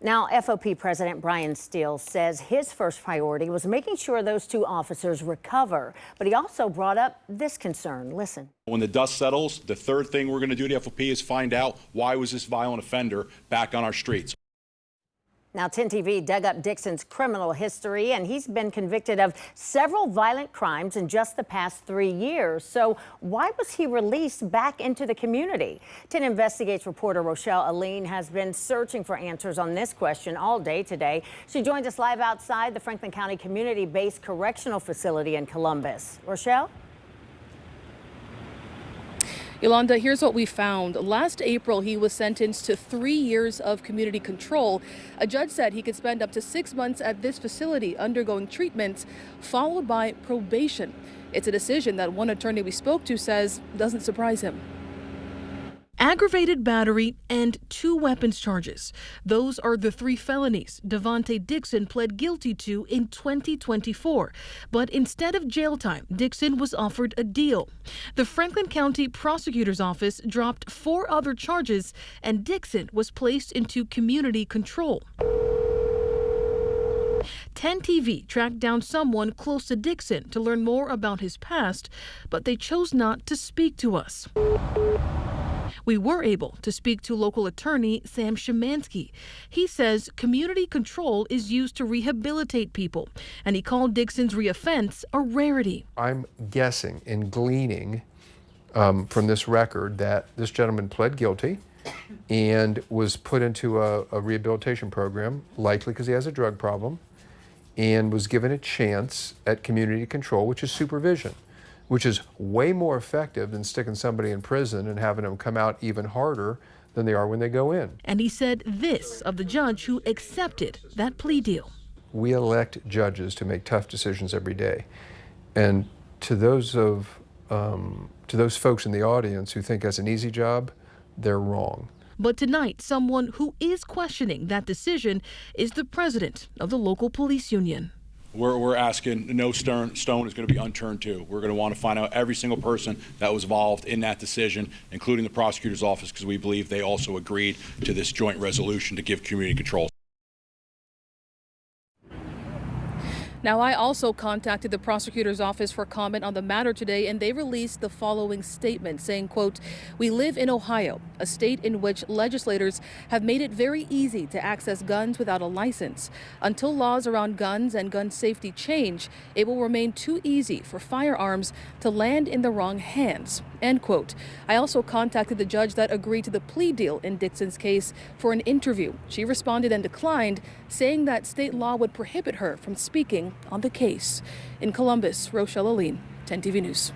Now, FOP President Brian Steele says his first priority was making sure those two officers recover. But he also brought up this concern. Listen. When the dust settles, the third thing we're going to do to FOP is find out why was this violent offender back on our streets. Now, 10 TV dug up Dixon's criminal history, and he's been convicted of several violent crimes in just the past 3 years. So why was he released back into the community? 10 Investigates reporter Rochelle Aline has been searching for answers on this question all day today. She joins us live outside the Franklin County Community-Based Correctional Facility in Columbus. Rochelle? Yolanda, here's what we found. Last April, he was sentenced to 3 years of community control. A judge said he could spend up to 6 months at this facility undergoing treatments, followed by probation. It's a decision that one attorney we spoke to says doesn't surprise him. Aggravated battery and 2 weapons charges. Those are the 3 felonies Daveonte Dixon pled guilty to in 2024. But instead of jail time, Dixon was offered a deal. The Franklin County Prosecutor's Office dropped 4 other charges, and Dixon was placed into community control. 10 TV tracked down someone close to Dixon to learn more about his past, but they chose not to speak to us. We were able to speak to local attorney Sam Szymanski. He says community control is used to rehabilitate people, and he called Dixon's reoffense a rarity. I'm guessing and gleaning from this record that this gentleman pled guilty and was put into a rehabilitation program, likely because he has a drug problem, and was given a chance at community control, which is supervision, which is way more effective than sticking somebody in prison and having them come out even harder than they are when they go in. And he said this of the judge who accepted that plea deal. We elect judges to make tough decisions every day. And to those folks in the audience who think that's an easy job, they're wrong. But tonight, someone who is questioning that decision is the president of the local police union. We're asking no stone is going to be unturned to. We're going to want to find out every single person that was involved in that decision, including the prosecutor's office, because we believe they also agreed to this joint resolution to give community control. Now, I also contacted the prosecutor's office for comment on the matter today, and they released the following statement saying, quote, "We live in Ohio, a state in which legislators have made it very easy to access guns without a license. Until laws around guns and gun safety change, it will remain too easy for firearms to land in the wrong hands," end quote. I also contacted the judge that agreed to the plea deal in Dixon's case for an interview. She responded and declined, saying that state law would prohibit her from speaking on the case. In Columbus, Rochelle Aline, 10 TV News.